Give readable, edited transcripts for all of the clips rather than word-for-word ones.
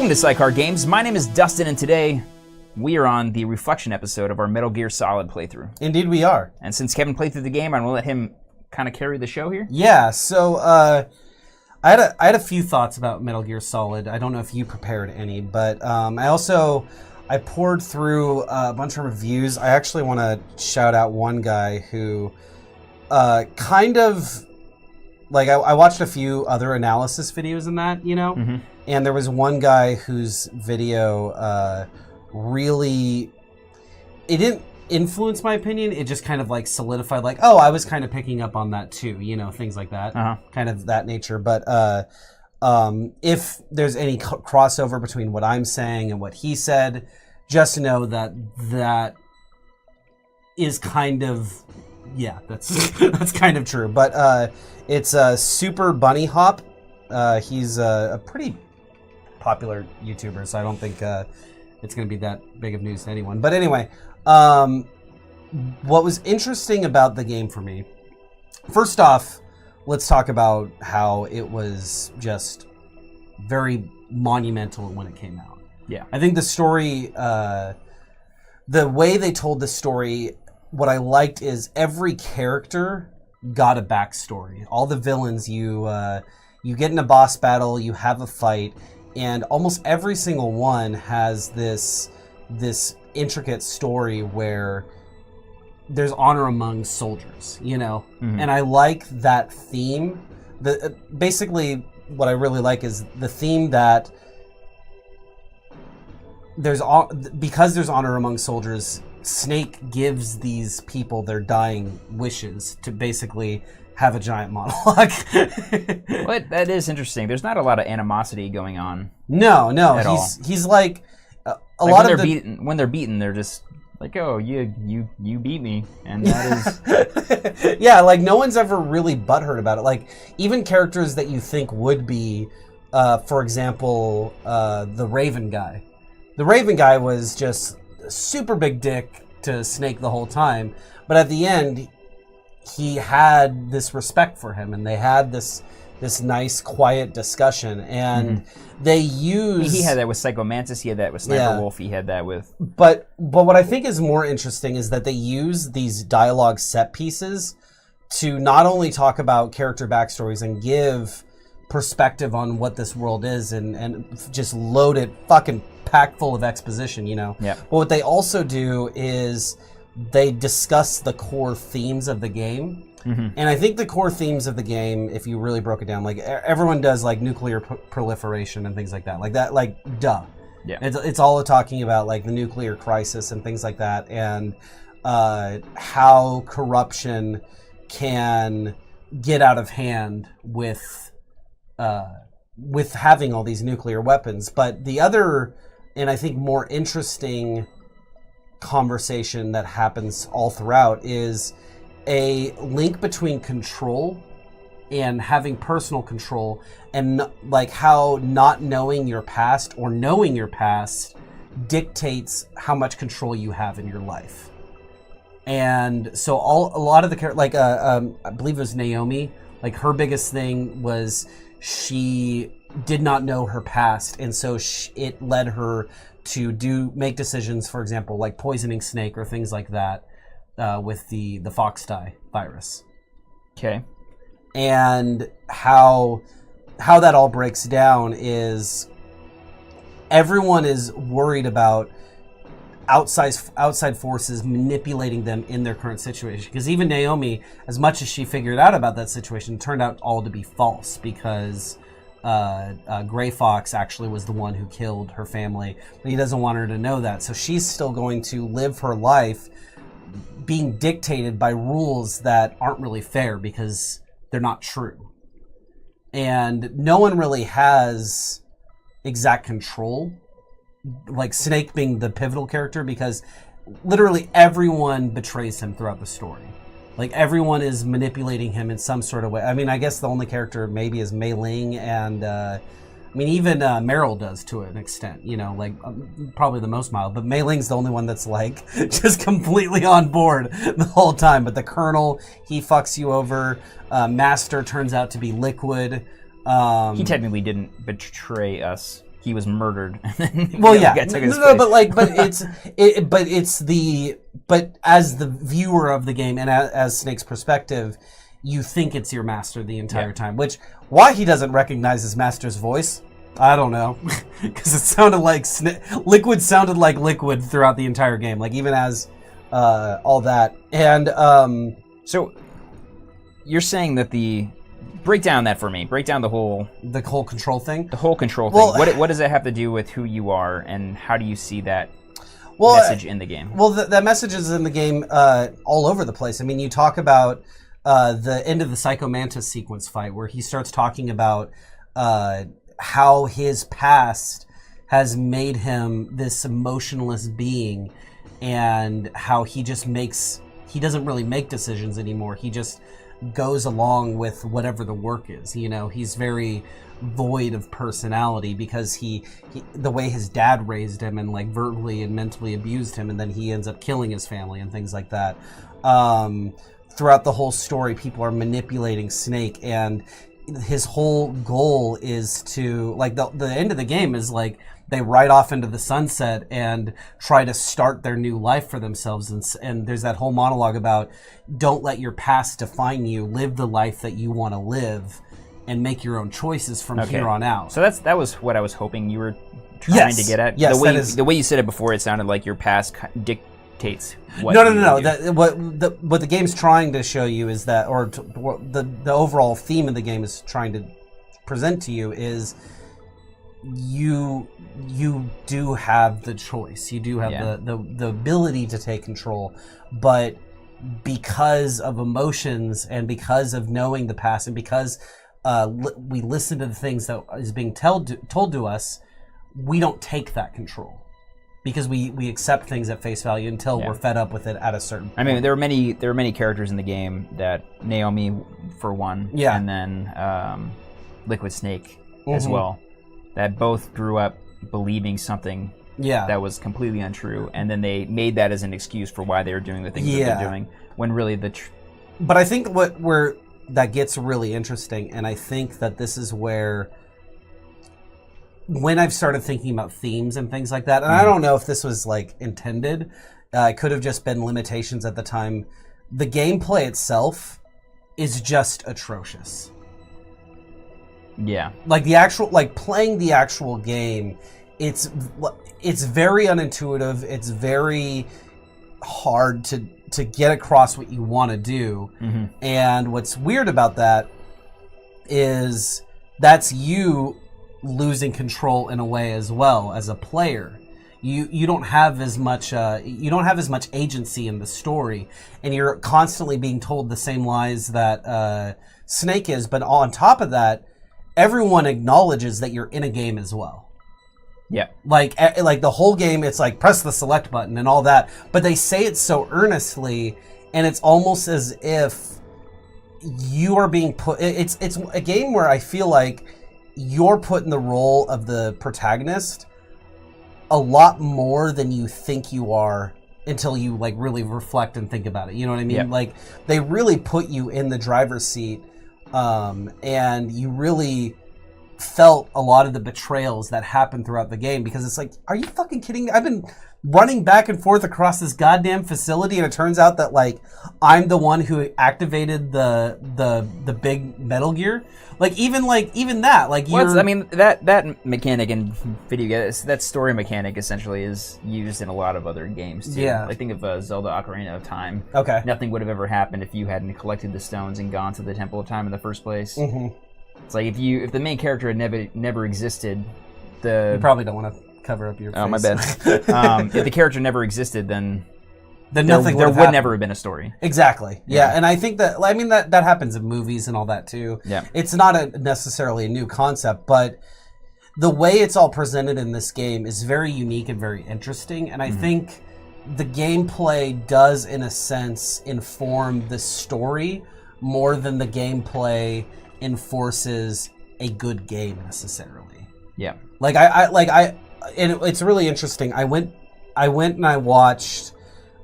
Welcome to Sidecar Games. My name is Dustin, and today we are on the reflection episode of our Metal Gear Solid playthrough. Indeed we are. And since Kevin played through the game, I'm going to let him kind of carry the show here. Yeah, so I had a few thoughts about Metal Gear Solid. I don't know if you prepared any, but I poured through a bunch of reviews. I actually want to shout out one guy who I watched a few other analysis videos in that, Mm-hmm. And there was one guy whose video really, it didn't influence my opinion. It just kind of like solidified, like, oh, I was kind of picking up on that too, things like that, kind of that nature. But if there's any crossover between what I'm saying and what he said, just know that is kind of, yeah, that's kind of true. But it's Super Bunny Hop. He's a pretty popular YouTuber, so I don't think it's going to be that big of news to anyone. But anyway, what was interesting about the game for me, first off, let's talk about how it was just very monumental when it came out. Yeah. I think the story, the way they told the story, what I liked is every character got a backstory. All the villains, you get in a boss battle, you have a fight, and almost every single one has this intricate story where there's honor among soldiers, Mm-hmm. And I like that theme. Basically, what I really like is the theme that because there's honor among soldiers, Snake gives these people their dying wishes to basically have a giant monologue. Well, that is interesting. There's not a lot of animosity going on. No. He's like a lot of when they're beaten, they're just like, oh, you beat me, and that is yeah. Like no one's ever really butthurt about it. Like even characters that you think would be, for example, the Raven guy. The Raven guy was just a super big dick to Snake the whole time, but at the end, he had this respect for him, and they had this nice, quiet discussion, and they used... He had that with Psycho Mantis, he had that with Sniper Wolf, he had that with... But what I think is more interesting is that they use these dialogue set pieces to not only talk about character backstories and give perspective on what this world is, and just load it fucking packed full of exposition, Yeah. But what they also do is they discuss the core themes of the game. Mm-hmm. And I think the core themes of the game, if you really broke it down, like everyone does like nuclear proliferation and things like that. Like that, like, duh. Yeah. It's all talking about like the nuclear crisis and things like that, and how corruption can get out of hand with having all these nuclear weapons. But the other, and I think more interesting conversation that happens all throughout is a link between control and having personal control, and like how not knowing your past or knowing your past dictates how much control you have in your life. And so a lot of the characters, like I believe it was Naomi, like her biggest thing was she did not know her past, and so it led her to make decisions, for example, like poisoning Snake or things like that, with the fox dye virus. Okay. And how that all breaks down is everyone is worried about outside forces manipulating them in their current situation. Because even Naomi, as much as she figured out about that situation, turned out all to be false, because Gray Fox actually was the one who killed her family, but he doesn't want her to know that. So she's still going to live her life being dictated by rules that aren't really fair because they're not true. And no one really has exact control, like Snake being the pivotal character, because literally everyone betrays him throughout the story. Like everyone is manipulating him in some sort of way. I mean, I guess the only character maybe is Mei Ling, and even Meryl does to an extent, probably the most mild. But Mei Ling's the only one that's like just completely on board the whole time. But the Colonel, he fucks you over. Master turns out to be Liquid. He technically didn't betray us. he was murdered. Well, yeah, took his no, place. but as the viewer of the game and as Snake's perspective, you think it's your master the entire time. Which why he doesn't recognize his master's voice, I don't know, because it sounded like Liquid sounded like Liquid throughout the entire game, like even as all that. And so you're saying that break down that for me. Break down the whole control thing. The whole control thing. What does it have to do with who you are, and how do you see that message in the game? Well, that message is in the game all over the place. I mean, you talk about the end of the Psycho Mantis sequence fight, where he starts talking about how his past has made him this emotionless being, and how he doesn't really make decisions anymore. He just goes along with whatever the work is. You know, he's very void of personality because the way his dad raised him and like verbally and mentally abused him, and then he ends up killing his family and things like that. Throughout the whole story, people are manipulating Snake, and his whole goal is to, like, the end of the game is like they ride off into the sunset and try to start their new life for themselves. And there's that whole monologue about don't let your past define you, live the life that you want to live, and make your own choices from here on out. So that was what I was hoping you were trying to get at. Yes, the way you said it before, it sounded like your past dictates what No. What the game's trying to show you is that, or the overall theme of the game is trying to present to you is you do have the choice. You do have the ability to take control, but because of emotions and because of knowing the past and because we listen to the things that is being told to us, we don't take that control. Because we accept things at face value until we're fed up with it at a certain point. I mean, there are many characters in the game that Naomi, for one, and then Liquid Snake as well, that both grew up believing something that was completely untrue, and then they made that as an excuse for why they were doing the things that they're doing, when really But I think where that gets really interesting, and I think that this is where, when I've started thinking about themes and things like that, and I don't know if this was like intended, it could have just been limitations at the time. The gameplay itself is just atrocious. Yeah. Like playing the actual game, it's very unintuitive. It's very hard to get across what you want to do. And what's weird about that is that's you losing control in a way as well as a player. You don't have as much agency in the story, and you're constantly being told the same lies that Snake is. But on top of that, everyone acknowledges that you're in a game as well. Yeah. Like the whole game, it's like press the select button and all that, but they say it so earnestly, and it's almost as if you are being put. It's a game where I feel like you're put in the role of the protagonist a lot more than you think you are until you like really reflect and think about it. You know what I mean? Yep. Like they really put you in the driver's seat, and you really felt a lot of the betrayals that happened throughout the game, because it's like, are you fucking kidding me? I've been running back and forth across this goddamn facility, and it turns out that like I'm the one who activated the big Metal Gear. Even that, like I mean, that mechanic in video games, that story mechanic essentially is used in a lot of other games too. Yeah. I think of Zelda Ocarina of Time. Okay. Nothing would have ever happened if you hadn't collected the stones and gone to the Temple of Time in the first place. It's like if the main character had never existed, you probably don't want to cover up your face. Oh, my bad. If the character never existed, then nothing there would never have been a story. Exactly. Yeah, and I think that that happens in movies and all that too. Yeah. It's not necessarily a new concept, but the way it's all presented in this game is very unique and very interesting, and I think the gameplay does, in a sense, inform the story more than the gameplay enforces a good game necessarily. Yeah. And it's really interesting. I went and I watched,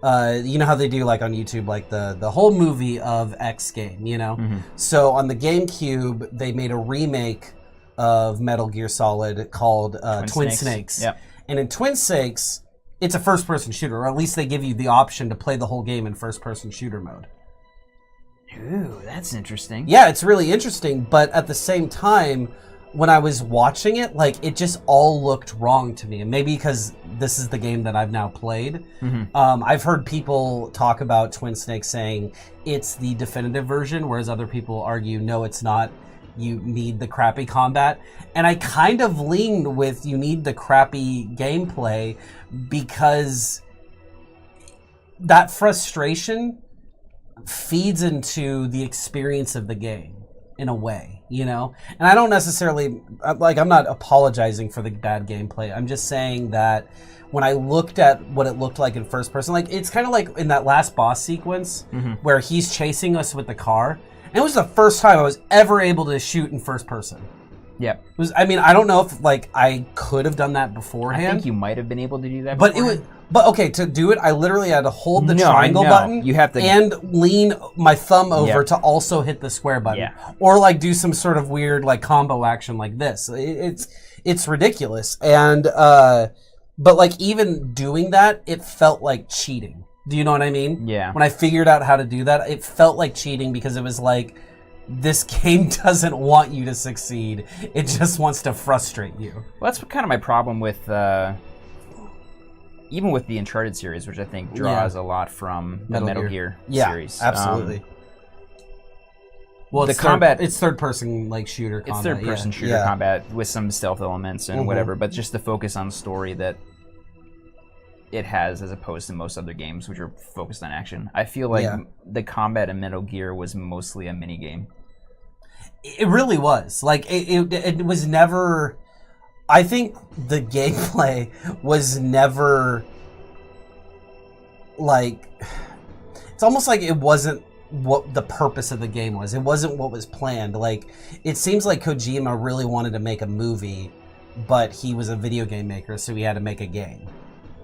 you know how they do like on YouTube, like the whole movie of X game, you know? So on the GameCube, they made a remake of Metal Gear Solid called Twin Snakes. Yep. And in Twin Snakes, it's a first-person shooter, or at least they give you the option to play the whole game in first-person shooter mode. Ooh, that's interesting. Yeah, it's really interesting, but at the same time, when I was watching it, like, it just all looked wrong to me. And maybe because this is the game that I've now played. Mm-hmm. I've heard people talk about Twin Snakes saying it's the definitive version, whereas other people argue, no, it's not. You need the crappy combat. And I kind of leaned with you need the crappy gameplay because that frustration feeds into the experience of the game in a way, you know? And I don't necessarily, like, I'm not apologizing for the bad gameplay. I'm just saying that when I looked at what it looked like in first person, like, it's kind of like in that last boss sequence where he's chasing us with the car. And it was the first time I was ever able to shoot in first person. Yeah. It was, I mean, I don't know if, like, I could have done that beforehand. I think you might have been able to do that But beforehand. But okay, to do it, I literally had to hold the triangle button you have to, and lean my thumb over to also hit the square button. Yeah. Or, like, do some sort of weird, like, combo action like this. It's ridiculous. And, but, like, even doing that, it felt like cheating. Do you know what I mean? Yeah. When I figured out how to do that, it felt like cheating because it was like, this game doesn't want you to succeed. It just wants to frustrate you. Well, that's kind of my problem with, even with the Uncharted series, which I think draws a lot from the Metal Gear series. Yeah, absolutely. Well, the combat, it's third-person like shooter combat. It's third-person shooter combat with some stealth elements and whatever, but just the focus on the story that it has as opposed to most other games which are focused on action. I feel like the combat in Metal Gear was mostly a mini game. It really was. Like, it was never... I think the gameplay was never, like... It's almost like it wasn't what the purpose of the game was. It wasn't what was planned. Like, it seems like Kojima really wanted to make a movie, but he was a video game maker, so he had to make a game.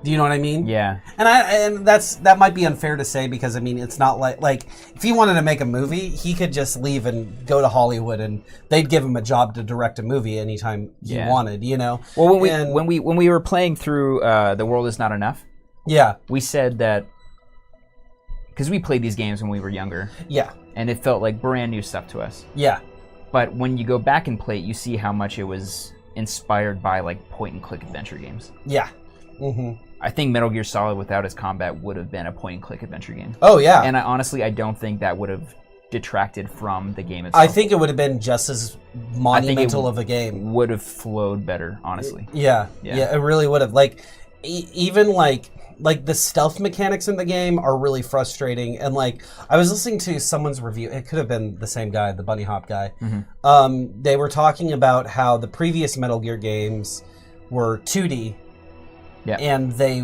Do you know what I mean? Yeah. And that might be unfair to say because I mean it's not like if he wanted to make a movie, he could just leave and go to Hollywood and they'd give him a job to direct a movie anytime he wanted, you know. Well, when we were playing through The World Is Not Enough, we said that because we played these games when we were younger. Yeah. And it felt like brand new stuff to us. Yeah. But when you go back and play it, you see how much it was inspired by like point and click adventure games. Yeah. Mm-hmm. I think Metal Gear Solid without its combat would have been a point-and-click adventure game. Oh, yeah. And I don't think that would have detracted from the game itself. I think it would have been just as monumental of a game. Would have flowed better, honestly. Yeah, it really would have. Like, even like the stealth mechanics in the game are really frustrating. And like, I was listening to someone's review. It could have been the same guy, the Bunny Hop guy. Mm-hmm. They were talking about how the previous Metal Gear games were 2D. Yeah. And they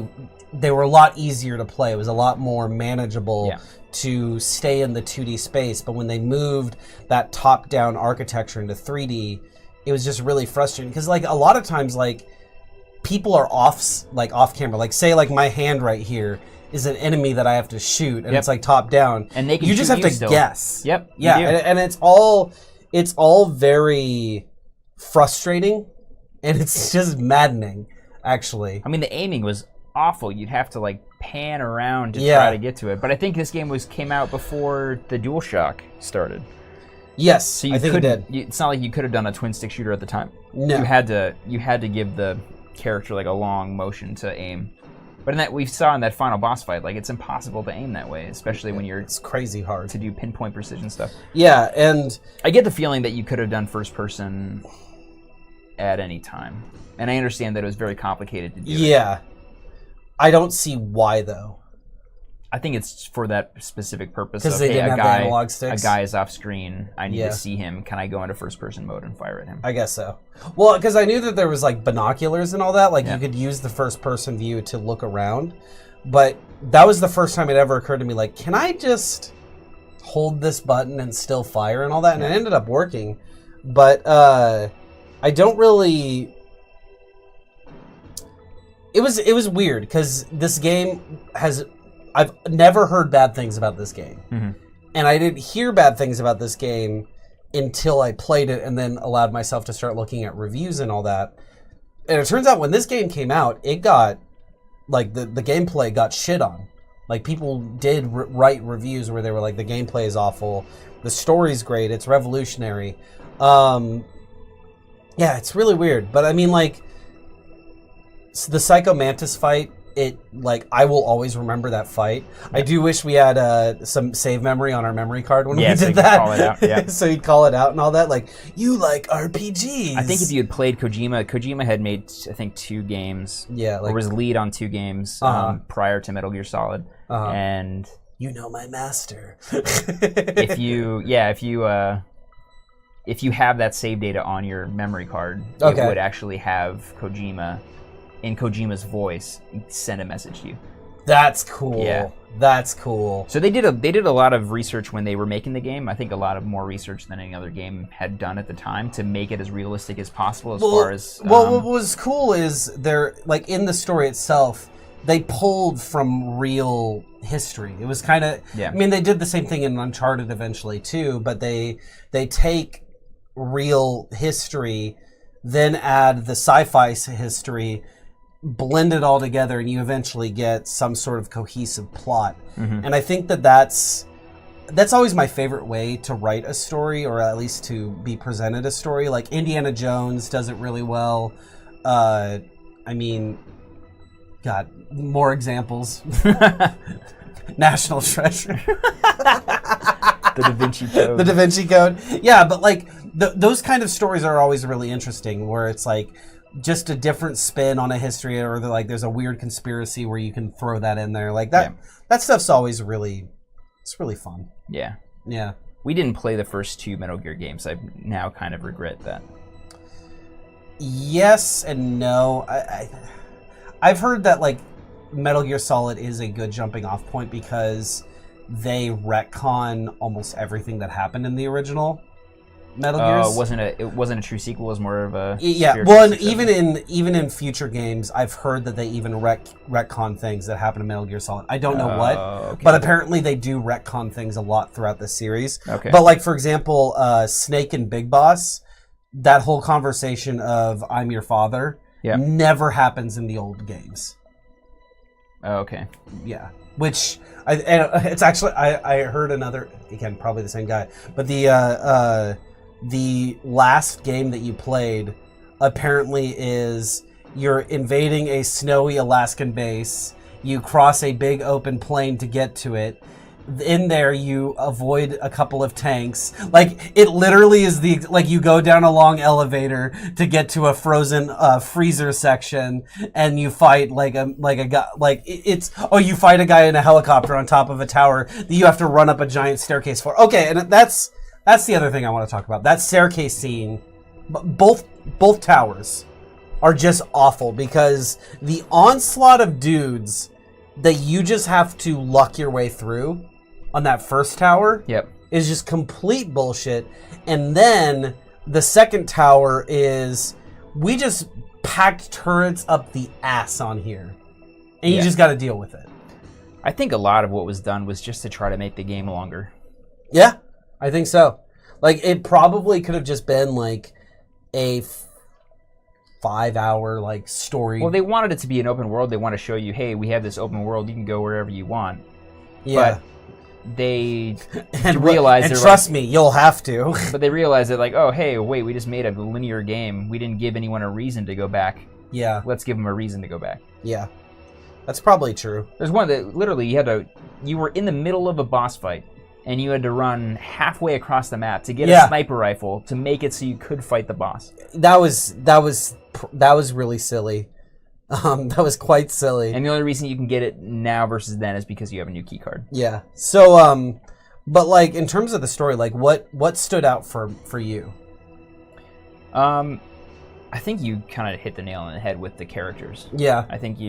were a lot easier to play. It was a lot more manageable to stay in the 2D space. But when they moved that top-down architecture into 3D, it was just really frustrating. Because like a lot of times, like people are off camera. Like say like my hand right here is an enemy that I have to shoot, and it's like top down. And they can you just have to guess. Yep. Yeah, and it's all very frustrating, and it's just maddening. Actually, I mean, the aiming was awful. You'd have to like pan around to try to get to it. But I think this game came out before the DualShock started. Yes, so I think it did. It's not like you could have done a twin stick shooter at the time. No, you had to give the character like a long motion to aim. But in that we saw in that final boss fight, like it's impossible to aim that way, especially when it's crazy hard to do pinpoint precision stuff. Yeah, and I get the feeling that you could have done first person at any time. And I understand that it was very complicated to do. Yeah. I don't see why, though. I think it's for that specific purpose. Because they didn't have the analog sticks? A guy is off screen. I need to see him. Can I go into first-person mode and fire at him? I guess so. Well, because I knew that there was, like, binoculars and all that. Like, you could use the first-person view to look around. But that was the first time it ever occurred to me, like, can I just hold this button and still fire and all that? And it ended up working. But I don't really... It was weird because this game I've never heard bad things about this game. Mm-hmm. And I didn't hear bad things about this game until I played it and then allowed myself to start looking at reviews and all that. And it turns out when this game came out, it got, like, the gameplay got shit on. Like, people did write reviews where they were like, the gameplay is awful, the story's great, it's revolutionary. Yeah, it's really weird. But, I mean, like, the Psycho Mantis fight, I will always remember that fight. Yeah. I do wish we had some save memory on our memory card when we did that. Call it out. Yeah. So you'd call it out and all that. Like, you like RPGs. I think if you had played Kojima had made, I think, 2 games. Yeah. Like, or was lead on 2 games prior to Metal Gear Solid. And you know my master. if you have that save data on your memory card, it would actually have Kojima, in Kojima's voice, send a message to you. That's cool. Yeah. That's cool. So they did a lot of research when they were making the game. I think a lot of more research than any other game had done at the time to make it as realistic as possible. What was cool is they're, like, in the story itself, they pulled from real history. It was kind of, I mean, they did the same thing in Uncharted eventually too, but they take real history, then add the sci-fi history, blend it all together, and you eventually get some sort of cohesive plot. Mm-hmm. And I think that's always my favorite way to write a story, or at least to be presented a story. Like, Indiana Jones does it really well. I mean, God, more examples. National Treasure. The Da Vinci Code. The Da Vinci Code. Yeah, but, like, those kind of stories are always really interesting, where it's like just a different spin on a history, or there's a weird conspiracy where you can throw that in there. Like, that stuff's always really fun. Yeah. Yeah. We didn't play the first 2 Metal Gear games. I now kind of regret that. Yes and no. I've heard that, like, Metal Gear Solid is a good jumping off point because they retcon almost everything that happened in the original Metal Gears. It wasn't a true sequel. It was more of a well, and even in future games, I've heard that they even retcon things that happen in Metal Gear Solid. I don't know what, but apparently they do retcon things a lot throughout the series. Okay. But, like, for example, Snake and Big Boss, that whole conversation of "I'm your father" never happens in the old games. Oh, okay. Yeah. Which it's actually I heard another, again, probably the same guy, but the last game that you played apparently is you're invading a snowy Alaskan base. You cross a big open plain to get to it. In there, you avoid a couple of tanks. Like, it literally is you go down a long elevator to get to a frozen freezer section, and you fight you fight a guy in a helicopter on top of a tower that you have to run up a giant staircase for. Okay, and that's the other thing I want to talk about. That staircase scene, both towers are just awful, because the onslaught of dudes that you just have to luck your way through on that first tower is just complete bullshit. And then the second tower is, we just packed turrets up the ass on here, and you just got to deal with it. I think a lot of what was done was just to try to make the game longer. Yeah, I think so. Like, it probably could have just been like a 5-hour like story. Well, they wanted it to be an open world. They want to show you, hey, we have this open world. You can go wherever you want. Yeah. But they realized... And trust me, you'll have to. But they realized that, like, oh, hey, wait, we just made a linear game. We didn't give anyone a reason to go back. Yeah. Let's give them a reason to go back. Yeah. That's probably true. There's one that literally you were in the middle of a boss fight, and you had to run halfway across the map to get a sniper rifle to make it so you could fight the boss. That was really silly. That was quite silly. And the only reason you can get it now versus then is because you have a new key card. Yeah. So, but, like, in terms of the story, like, what stood out for you? I think you kind of hit the nail on the head with the characters. Yeah. I think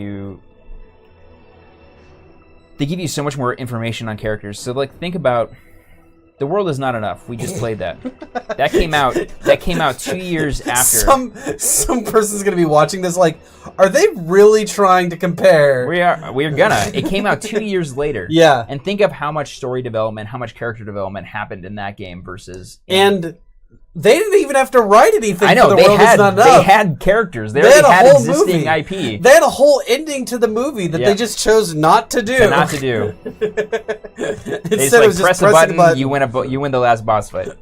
they give you so much more information on characters. So, like, think about The World Is Not Enough. We just played that. That came out 2 years after. Some person's gonna be watching this like, are they really trying to compare? We're gonna. It came out 2 years later. Yeah. And think of how much story development, how much character development happened in that game versus and They didn't even have to write anything. I know, for the world is not enough. They had characters. They already had existing movie. IP. They had a whole ending to the movie that they just chose not to do. Not to do. They just press a button, you win the last boss fight.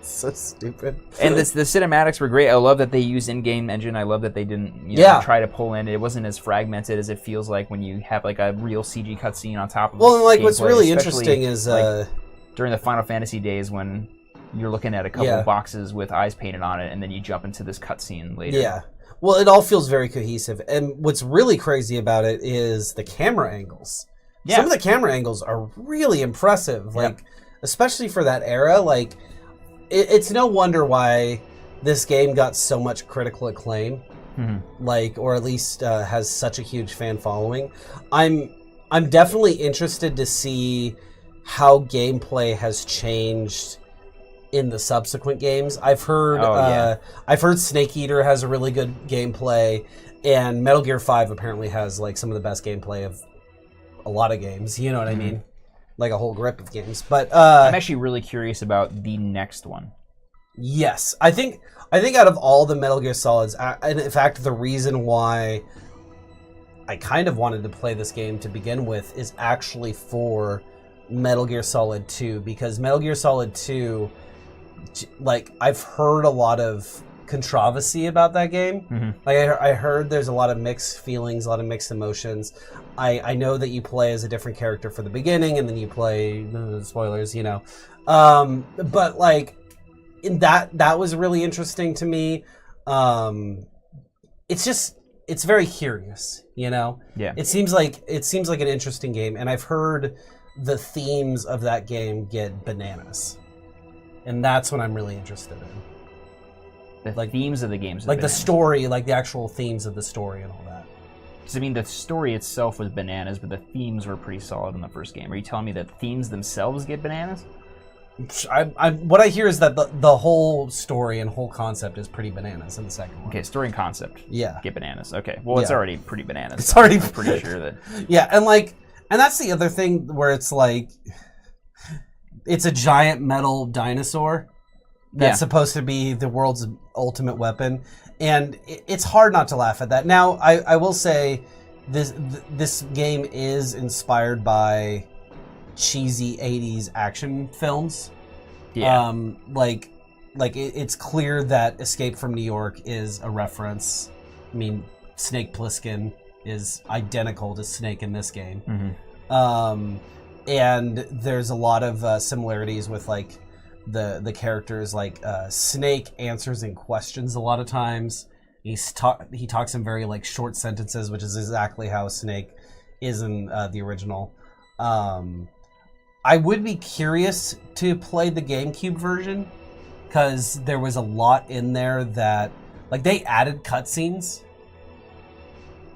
So stupid. And the cinematics were great. I love that they used in-game engine. I love that they didn't try to pull in. It wasn't as fragmented as it feels like when you have like a real CG cutscene on top of gameplay, what's really interesting is during the Final Fantasy days when you're looking at a couple of boxes with eyes painted on it, and then you jump into this cutscene later. Yeah. Well, it all feels very cohesive. And what's really crazy about it is the camera angles. Yeah. Some of the camera angles are really impressive. Like, especially for that era, like, it's no wonder why this game got so much critical acclaim, like, or at least has such a huge fan following. I'm definitely interested to see how gameplay has changed in the subsequent games. I've heard Snake Eater has a really good gameplay, and Metal Gear 5 apparently has like some of the best gameplay of a lot of games. You know what I mean? Like a whole grip of games. But I'm actually really curious about the next one. Yes, I think out of all the Metal Gear Solids, and in fact, the reason why I kind of wanted to play this game to begin with is actually for Metal Gear Solid 2, because Metal Gear Solid 2, like, I've heard a lot of controversy about that game. Like, I heard there's a lot of mixed feelings, a lot of mixed emotions. I know that you play as a different character for the beginning, and then you play spoilers, you know. But like, that was really interesting to me. It's very curious, you know. Yeah. It seems like an interesting game, and I've heard the themes of that game get bananas, and that's what I'm really interested in. The themes of the games, like the story, like the actual themes of the story and all that. Because I mean, the story itself was bananas, but the themes were pretty solid in the first game. Are you telling me that themes themselves get bananas? What I hear is that the whole story and whole concept is pretty bananas in the second one. Okay, story and concept. Yeah. Get bananas. Okay. Well, it's already pretty bananas. It's already pretty sure that. Yeah, and that's the other thing where it's like, it's a giant metal dinosaur that's supposed to be the world's ultimate weapon, and it's hard not to laugh at that. Now, I will say this game is inspired by cheesy 80s action films. Yeah. It's clear that Escape from New York is a reference. I mean, Snake Plissken is identical to Snake in this game. And there's a lot of similarities with like the characters. Like Snake answers in questions a lot of times. He talks in very like short sentences, which is exactly how Snake is in the original. I would be curious to play the GameCube version, because there was a lot in there that, like, they added cutscenes.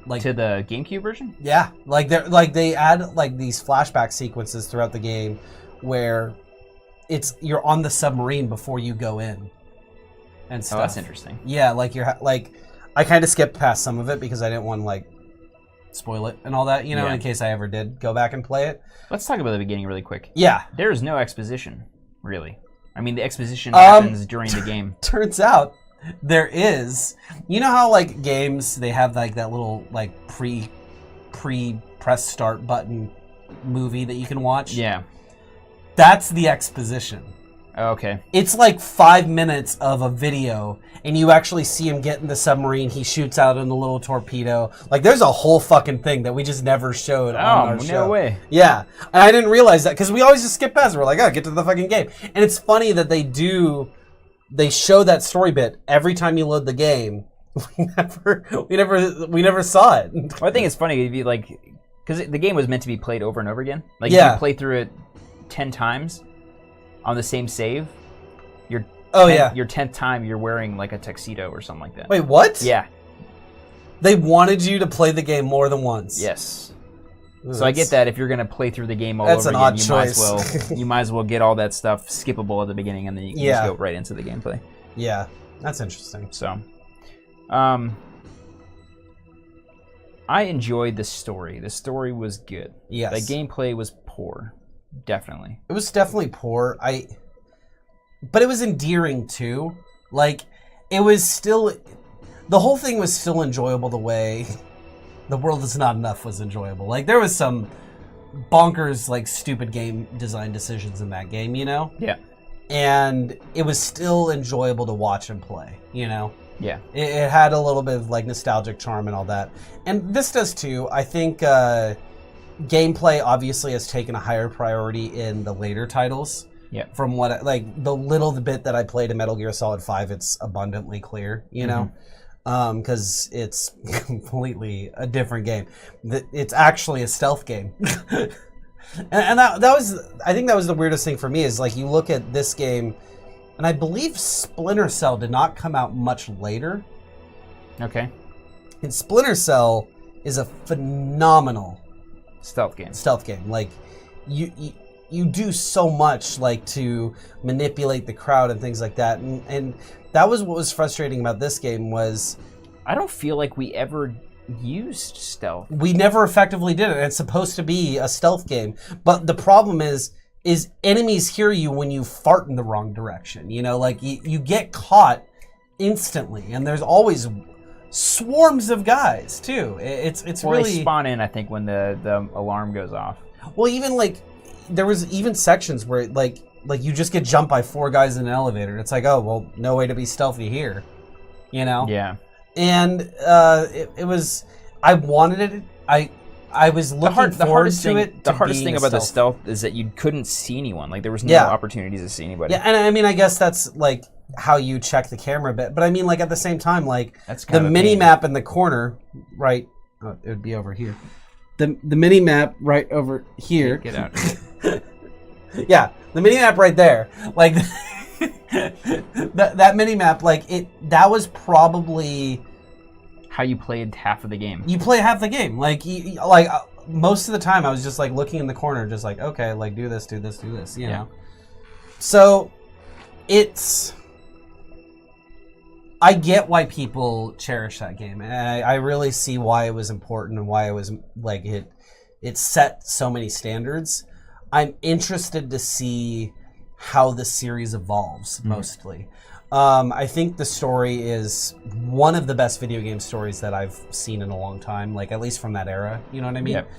Like, to the GameCube version? Yeah, they add like these flashback sequences throughout the game where you're on the submarine before you go in and stuff. Oh, that's interesting. Yeah, like I kind of skipped past some of it because I didn't want to like spoil it and all that, you know, in case I ever did go back and play it. Let's talk about the beginning really quick. Yeah. There is no exposition, really. I mean, the exposition happens during the game. Turns out there is. You know how like games, they have like that little like pre press start button movie that you can watch? Yeah. That's the exposition. Okay. It's like 5 minutes of a video, and you actually see him get in the submarine. He shoots out in the little torpedo. Like, there's a whole fucking thing that we just never showed on our show. No way. Yeah. And I didn't realize that, because we always just skip past it. We're like, oh, get to the fucking game. And it's funny that they show that story bit every time you load the game. We never saw it. Well, I think it's funny if you like, because the game was meant to be played over and over again. Like, if you play through it 10 times on the same save, your 10th time you're wearing like a tuxedo or something like that. Wait, what? Yeah. They wanted you to play the game more than once. Yes. So I get that if you're going to play through the game all over again, you might as well get all that stuff skippable at the beginning, and then you can just go right into the gameplay. Yeah, that's interesting. So, I enjoyed the story. The story was good. Yes. The gameplay was poor. Definitely. It was definitely poor. but it was endearing too. Like, it was still, the whole thing was still enjoyable the way The World Is Not Enough was enjoyable. Like, there was some bonkers, like, stupid game design decisions in that game, you know? Yeah. And it was still enjoyable to watch and play, you know? Yeah. It had a little bit of, like, nostalgic charm and all that. And this does too. I think gameplay obviously has taken a higher priority in the later titles. Yeah. From what, like, the little bit that I played in Metal Gear Solid 5, it's abundantly clear, you know? Because it's completely a different game. It's actually a stealth game. and that was, I think that was the weirdest thing for me, is like, you look at this game, and I believe Splinter Cell did not come out much later. Okay. And Splinter Cell is a phenomenal stealth game. Like, you do so much, like, to manipulate the crowd and things like that. And that was what was frustrating about this game was... I don't feel like we ever used stealth. We never effectively did it. It's supposed to be a stealth game. But the problem is enemies hear you when you fart in the wrong direction. You know, like, you get caught instantly. And there's always swarms of guys, too. It's well, really... they spawn in, I think, when the alarm goes off. Well, even, like... There was even sections where, like you just get jumped by 4 guys in an elevator. It's like, oh, well, no way to be stealthy here, you know? Yeah. And it was, I wanted it. I was looking forward to it. The hardest thing about the stealth is that you couldn't see anyone. Like, there was no opportunities to see anybody. Yeah, and I mean, I guess that's like how you check the camera a bit. But I mean, like, at the same time, like, the mini map in the corner, right? Oh, it would be over here. The mini map right over here. Get out. Yeah, the mini map right there. Like, that mini map, like, that was probably how you played half of the game. You play half the game. Like, most of the time, I was just like looking in the corner, just like, okay, like, do this, you know. So I get why people cherish that game, and I really see why it was important and why it was, like, it set so many standards. I'm interested to see how the series evolves, mostly. I think the story is one of the best video game stories that I've seen in a long time, like, at least from that era, you know what I mean? Yep.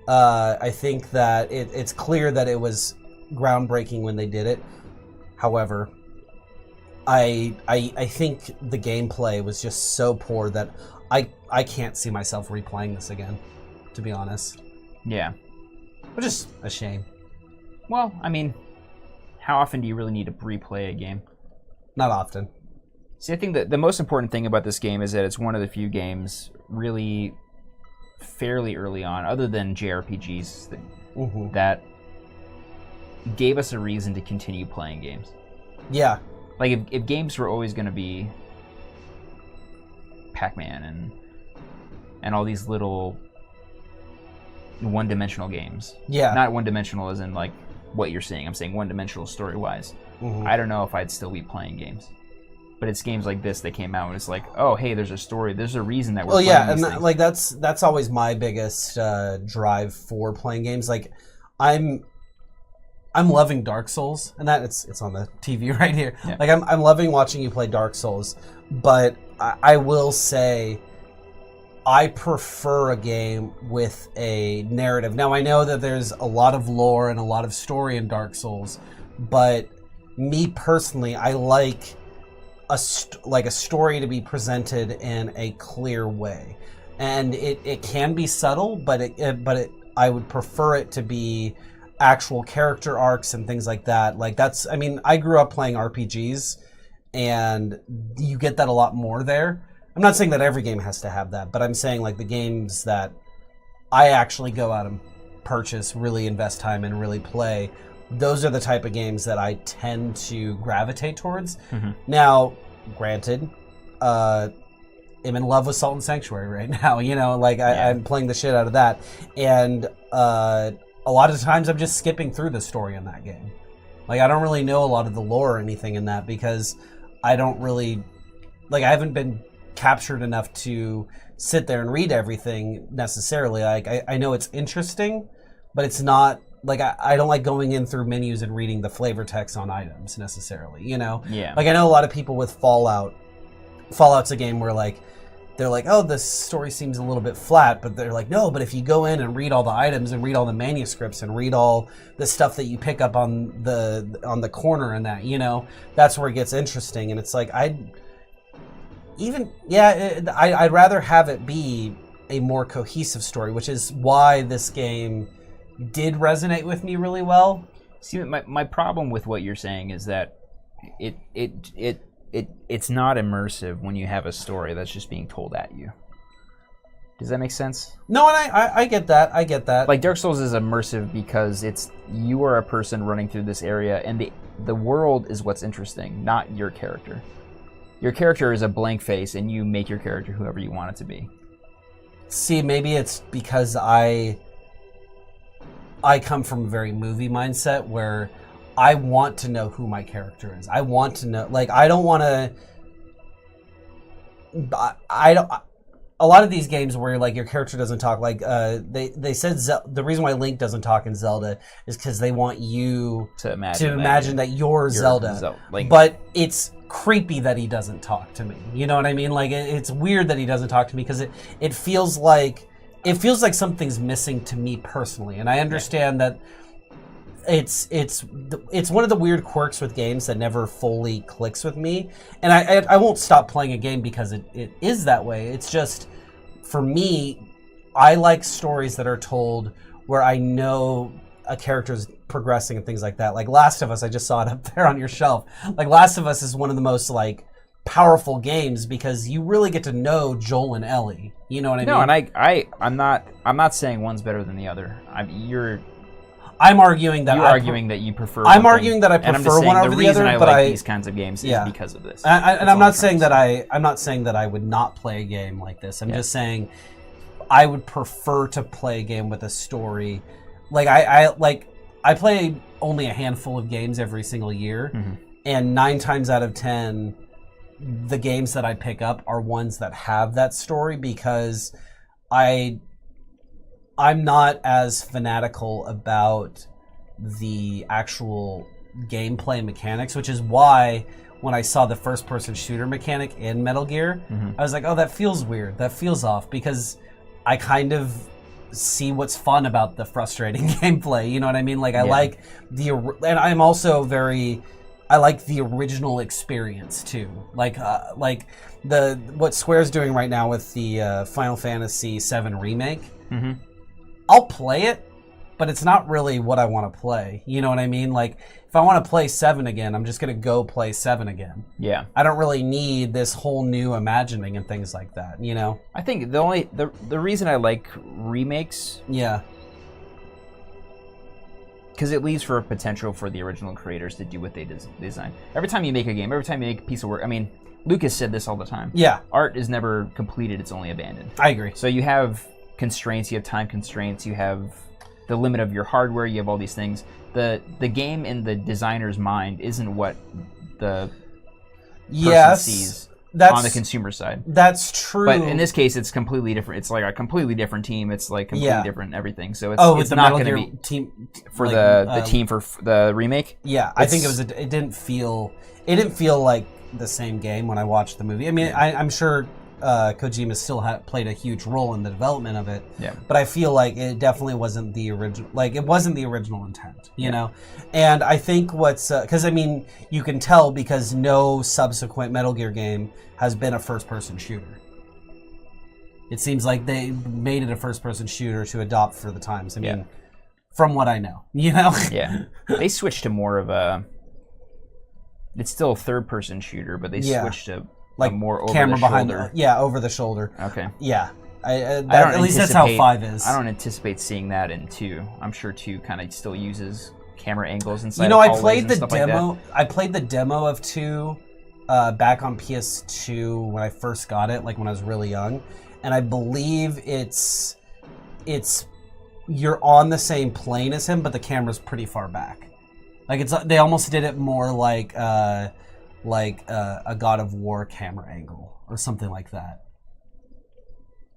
I think that it's clear that it was groundbreaking when they did it. However, I think the gameplay was just so poor that I can't see myself replaying this again, to be honest. Yeah. Which is a shame. Well, I mean, how often do you really need to replay a game? Not often. See, I think that the most important thing about this game is that it's one of the few games really fairly early on, other than JRPGs, that gave us a reason to continue playing games. Yeah. Like, if games were always going to be Pac-Man and all these little one-dimensional games. Yeah. Not one-dimensional as in, like, what you're saying. I'm saying one-dimensional story-wise. I don't know if I'd still be playing games. But it's games like this that came out and it's like, oh, hey, there's a story. There's a reason that we're playing these things. Like, that's always my biggest drive for playing games. Like, I'm loving Dark Souls, and that it's on the TV right here. Yeah. Like, I'm loving watching you play Dark Souls, but I will say I prefer a game with a narrative. Now, I know that there's a lot of lore and a lot of story in Dark Souls, but me personally, I like a story to be presented in a clear way, and it can be subtle, but I would prefer it to be actual character arcs and things like that. Like, that's, I mean, I grew up playing RPGs, and you get that a lot more there. I'm not saying that every game has to have that, but I'm saying, like, the games that I actually go out and purchase, really invest time in, really play, those are the type of games that I tend to gravitate towards. Now, granted, I'm in love with Salt and Sanctuary right now, you know, like, I'm playing the shit out of that, and a lot of times I'm just skipping through the story in that game. Like, I don't really know a lot of the lore or anything in that, because I don't really, like, I haven't been captured enough to sit there and read everything necessarily. Like, I know it's interesting, but it's not like I don't like going in through menus and reading the flavor text on items necessarily, you know? Yeah. Like I know a lot of people with Fallout's a game where like they're like, oh, this story seems a little bit flat, but they're like, no, but if you go in and read all the items and read all the manuscripts and read all the stuff that you pick up on the corner and that, you know, that's where it gets interesting. And it's like I'd rather have it be a more cohesive story, which is why this game did resonate with me really well. See, my problem with what you're saying is that it's not immersive when you have a story that's just being told at you. Does that make sense? No, and I get that. I get that. Like Dark Souls is immersive because you are a person running through this area, and the world is what's interesting, not your character. Your character is a blank face, and you make your character whoever you want it to be. See, maybe it's because I come from a very movie mindset where I want to know who my character is. I want to know, like, I don't want to. A lot of these games where like your character doesn't talk, like they said the reason why Link doesn't talk in Zelda is because they want you to imagine that you're Zelda. But it's creepy that he doesn't talk to me. You know what I mean? Like it's weird that he doesn't talk to me because it feels like something's missing to me personally, and I understand that. It's one of the weird quirks with games that never fully clicks with me, and I won't stop playing a game because it is that way. It's just, for me, I like stories that are told where I know a character's progressing and things like that. Like Last of Us, I just saw it up there on your shelf. Like Last of Us is one of the most like powerful games because you really get to know Joel and Ellie. You know what I mean? No, and I'm not saying one's better than the other. I'm arguing that that you prefer. I'm arguing that I prefer one over the other. The reason I like these kinds of games is because of this. And I'm not saying that I would not play a game like this. I'm just saying I would prefer to play a game with a story. Like I play only a handful of games every single year, and 9 times out of 10, the games that I pick up are ones that have that story because I'm not as fanatical about the actual gameplay mechanics, which is why when I saw the first-person shooter mechanic in Metal Gear, I was like, oh, that feels weird. That feels off because I kind of see what's fun about the frustrating gameplay. You know what I mean? Like, I like and I'm also I like the original experience too. Like what Square's doing right now with the Final Fantasy VII Remake. I'll play it, but it's not really what I want to play. You know what I mean? Like, if I want to play 7 again, I'm just going to go play 7 again. Yeah. I don't really need this whole new imagining and things like that, you know? I think the reason I like remakes... Yeah. Because it leaves for a potential for the original creators to do what they design. Every time you make a game, every time you make a piece of work... I mean, Lucas said this all the time. Yeah. Art is never completed, it's only abandoned. I agree. So you have... constraints, you have time constraints, you have the limit of your hardware, you have all these things. The game in the designer's mind isn't what the person sees on the consumer side. That's true. But in this case, it's completely different. It's like a completely different team. It's like completely different everything. So it's not going to be team for like, the team for the remake. Yeah, I think it didn't feel like the same game when I watched the movie. I mean, I'm sure Kojima still played a huge role in the development of it. Yeah. But I feel like it definitely wasn't the original. Like it wasn't the original intent, you know. And I think because I mean you can tell because no subsequent Metal Gear game has been a first-person shooter. It seems like they made it a first-person shooter to adopt for the times. I mean, from what I know, you know. Yeah. They switched to more of a. It's still a third-person shooter, but they switched to. Like more over camera the behind shoulder. Over the shoulder. Okay. Yeah. At least that's how 5 is. I don't anticipate seeing that in 2. I'm sure 2 kind of still uses camera angles inside. You know, I played the demo. I played the demo of 2 back on PS2 when I first got it, like when I was really young, and I believe it's you're on the same plane as him, but the camera's pretty far back. Like they almost did it more like a God of War camera angle or something like that.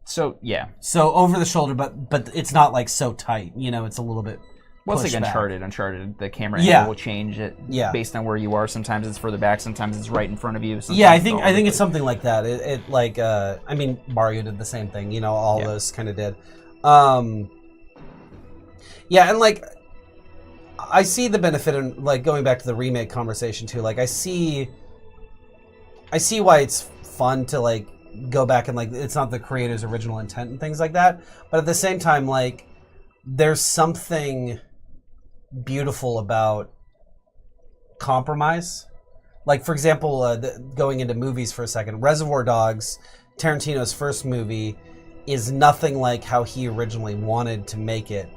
So yeah. So over the shoulder, but it's not like so tight. You know, it's a little bit Well, it's like Uncharted. Uncharted, the camera angle will change it based on where you are. Sometimes it's further back. Sometimes it's right in front of you. Yeah, I think it's something like that. It like I mean, Mario did the same thing. You know, all those kind of did. Yeah, and like I see the benefit in like going back to the remake conversation too. Like I see why it's fun to like go back and like it's not the creator's original intent and things like that. But at the same time, like there's something beautiful about compromise. Like, for example, going into movies for a second, Reservoir Dogs, Tarantino's first movie, is nothing like how he originally wanted to make it.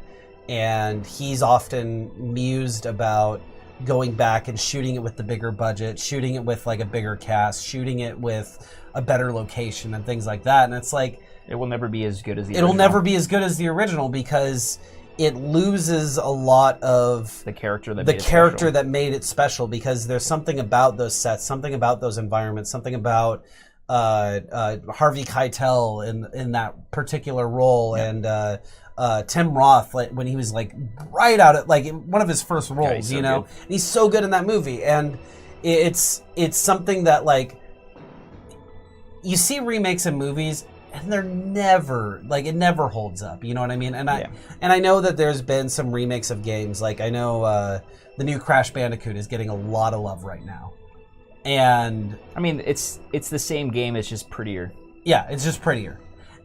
And he's often mused about going back and shooting it with the bigger budget, shooting it with like a bigger cast, shooting it with a better location and things like that. And it's like... It will never be as good as the original. It'll never be as good as the original because it loses a lot of the character that made it special, because there's something about those sets, something about those environments, something about Harvey Keitel in that particular role, and Tim Roth, like, when he was like right out at like one of his first roles, you know, and he's so good in that movie, and it's something that like you see remakes in movies. And they're never like it never holds up, you know what I mean? And I know that there's been some remakes of games. Like I know the new Crash Bandicoot is getting a lot of love right now, and I mean it's the same game. It's just prettier. Yeah, it's just prettier,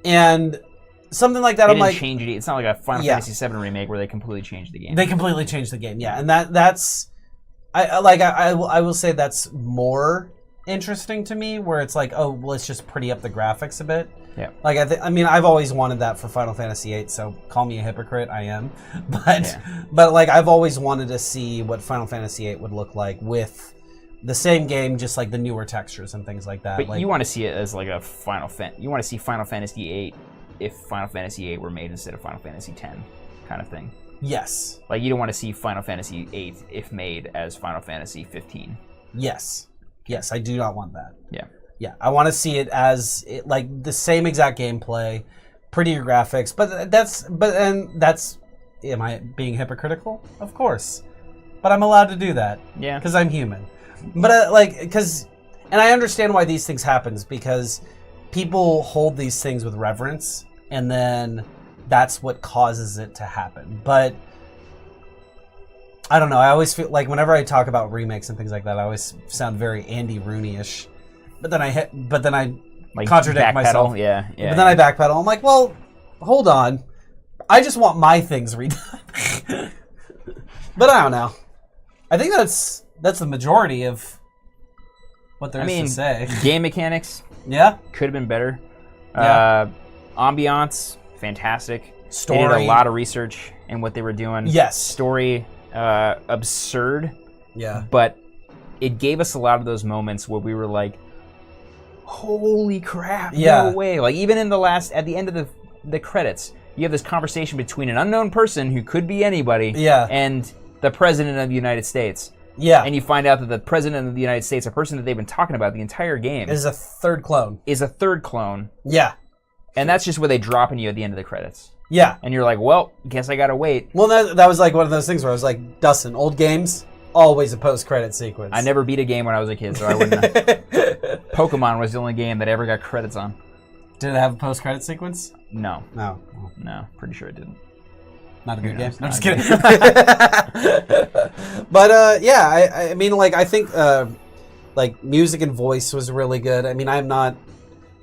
and something like that. They didn't change it. It's not like a Final Fantasy VII remake where they completely changed the game. They completely changed the game, yeah, and that's I will say that's more interesting to me, where it's like, oh, well, let's just pretty up the graphics a bit. Yeah. Like I mean, I've always wanted that for Final Fantasy VIII, so call me a hypocrite, I am. But like I've always wanted to see what Final Fantasy VIII would look like with the same game, just like the newer textures and things like that. But like, you want to see it as like a you want to see Final Fantasy VIII if Final Fantasy VIII were made instead of Final Fantasy X, kind of thing. Yes. Like you don't want to see Final Fantasy VIII if made as Final Fantasy 15. Yes. Yes, I do not want that. Yeah. Yeah, I want to see it as like the same exact gameplay, prettier graphics. But that's am I being hypocritical? Of course, but I'm allowed to do that. Yeah, because I'm human. But and I understand why these things happen, because people hold these things with reverence, and then that's what causes it to happen. But I don't know. I always feel like whenever I talk about remakes and things like that, I always sound very Andy Rooney-ish. But then I like contradict myself. Yeah. But then I backpedal. I'm like, well, hold on. I just want my things redone. But I don't know. I think that's the majority of what there is to say. Game mechanics. Yeah. Could have been better. Yeah. Ambiance, fantastic. Story. They did a lot of research in what they were doing. Yes. Story, absurd. Yeah. But it gave us a lot of those moments where we were like, holy crap, no way. Like even at the end of the credits, you have this conversation between an unknown person who could be anybody and the President of the United States. Yeah. And you find out that the President of the United States, a person that they've been talking about the entire game, is a third clone. Yeah. And that's just where they drop on you at the end of the credits. Yeah. And you're like, well, guess I gotta wait. Well, that was like one of those things where I was like, Dustin, old games, always a post-credit sequence. I never beat a game when I was a kid, so I wouldn't know. Pokemon was the only game that ever got credits on. Did it have a post-credit sequence? No. No, pretty sure it didn't. Not a good game. I'm just kidding. But I mean, like I think like music and voice was really good. I mean, I'm not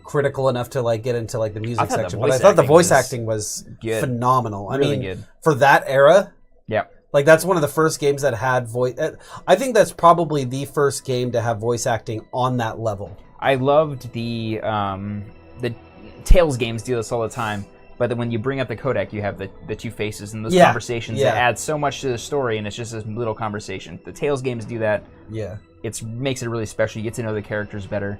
critical enough to like get into like the music section, but I thought the voice acting was phenomenal. I mean, good. For that era. Yeah. Like that's one of the first games that had voice. I think that's probably the first game to have voice acting on that level. I loved the Tales games do this all the time, but then when you bring up the codec, you have the two faces and those conversations that add so much to the story, and it's just this little conversation. The Tales games do that. Yeah, it makes it really special. You get to know the characters better.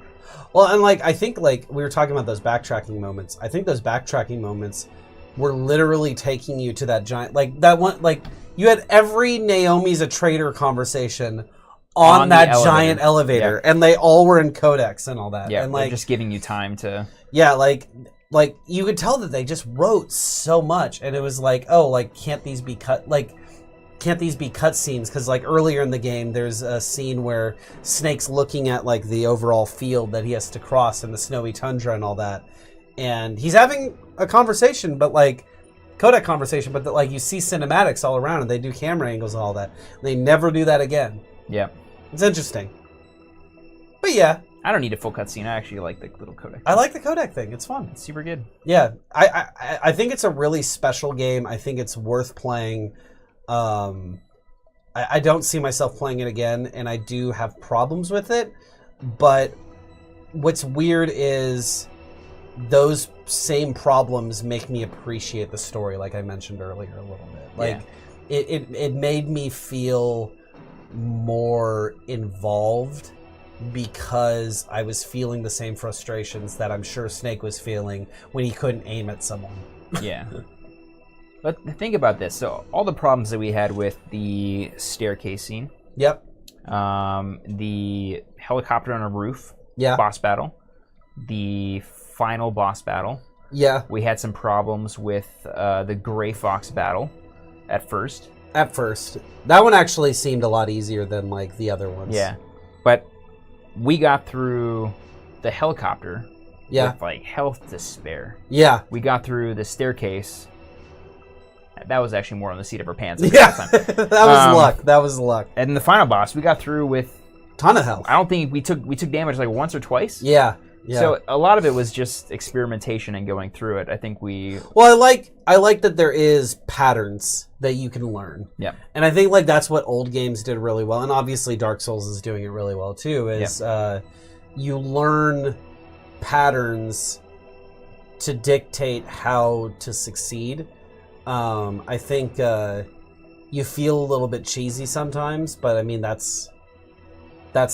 Well, and like I think like we were talking about those backtracking moments. I think those backtracking moments were literally taking you to that giant, like that one, like. You had every Naomi's a traitor conversation on that giant elevator, and they all were in codecs and all that. Yeah, and like just giving you time to. Yeah, like you could tell that they just wrote so much, and it was like, oh, like can't these be cut? Like can't these be cutscenes? Because like earlier in the game, there's a scene where Snake's looking at like the overall field that he has to cross and the snowy tundra and all that, and he's having a conversation, but like codec conversation, but like you see cinematics all around, and they do camera angles and all that. They never do that again. Yeah, it's interesting. But yeah, I don't need a full cutscene. I actually like the little codec. I like the codec thing. It's fun. It's super good. Yeah, I think it's a really special game. I think it's worth playing. I don't see myself playing it again, and I do have problems with it. But what's weird is those same problems make me appreciate the story, like I mentioned earlier a little bit. Like it made me feel more involved because I was feeling the same frustrations that I'm sure Snake was feeling when he couldn't aim at someone. Yeah. But think about this. So all the problems that we had with the staircase scene. Yep. The helicopter on a roof. Yeah. Boss battle. The final boss battle. Yeah. We had some problems with the Gray Fox battle at first. At first. That one actually seemed a lot easier than like the other ones. Yeah. But we got through the helicopter with like health to spare. Yeah. We got through the staircase. That was actually more on the seat of our pants. Yeah. That was luck. That was luck. And the final boss, we got through with ton of health. I don't think we took damage like once or twice. Yeah. Yeah. So a lot of it was just experimentation and going through it. I think we... Well, I like that there is patterns that you can learn. Yeah. And I think like that's what old games did really well, and obviously Dark Souls is doing it really well too, is you learn patterns to dictate how to succeed. I think you feel a little bit cheesy sometimes, but I mean that's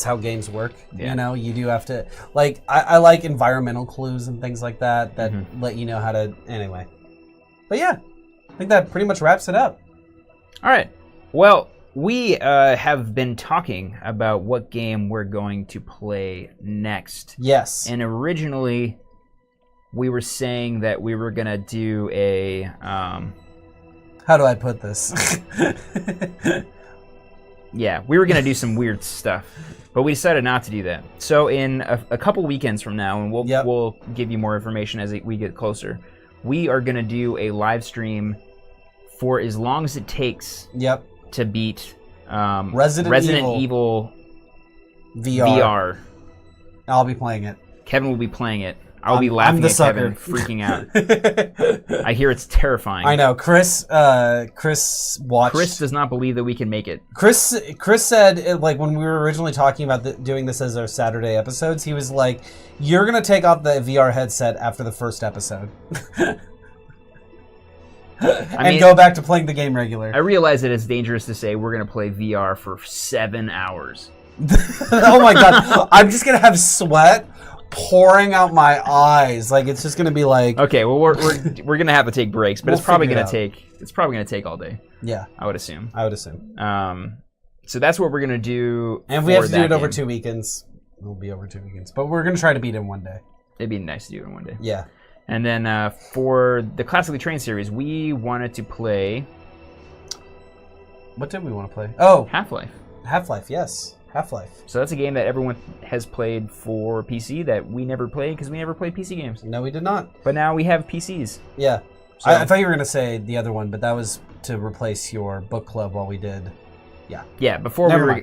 how games work. Yeah. You know, you do have to like I like environmental clues and things like that let you know how to anyway. But yeah, I think that pretty much wraps it up. All right. Well, we have been talking about what game we're going to play next. Yes. And originally, we were saying that we were going to do a... How do I put this? Yeah, we were going to do some weird stuff, but we decided not to do that. So in a couple weekends from now, and we'll give you more information as we get closer, we are going to do a live stream for as long as it takes to beat Resident Evil VR. I'll be playing it. Kevin will be playing it. I'll be laughing at Kevin, freaking out. I hear it's terrifying. I know. Chris watched. Chris does not believe that we can make it. Chris said, like, when we were originally talking about doing this as our Saturday episodes, he was like, "You're gonna take off the VR headset after the first episode." I mean, go back to playing the game regular. I realize that it's dangerous to say we're going to play VR for 7 hours. Oh my god. I'm just going to have sweat pouring out my eyes. Like, it's just going to be like... Okay, well, we're going to have to take breaks, but it's probably going to take all day. Yeah. I would assume. So that's what we're going to do. And if we have to do it over 2 weekends, it'll be over 2 weekends. But we're going to try to beat it in one day. It'd be nice to do it in one day. Yeah. And then for the Classically Trained series, we wanted to play... What did we want to play? Oh! Half-Life. Half-Life, yes. Half-Life. So that's a game that everyone has played for PC that we never played because we never played PC games. No, we did not. But now we have PCs. Yeah. So, I thought you were going to say the other one, but that was to replace your book club while we did... Yeah. Yeah, before we were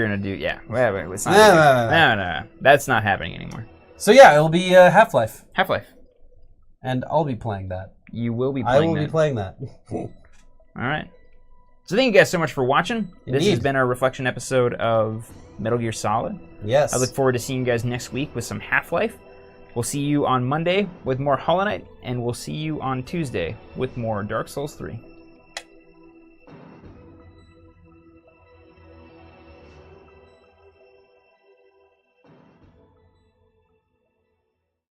going to do... Yeah. It's not no. That's not happening anymore. So yeah, it'll be Half-Life. Half-Life. And I'll be playing that. You will be playing that. I will be playing that. All right. So thank you guys so much for watching. Indeed. This has been our reflection episode of Metal Gear Solid. Yes. I look forward to seeing you guys next week with some Half-Life. We'll see you on Monday with more Hollow Knight, and we'll see you on Tuesday with more Dark Souls 3.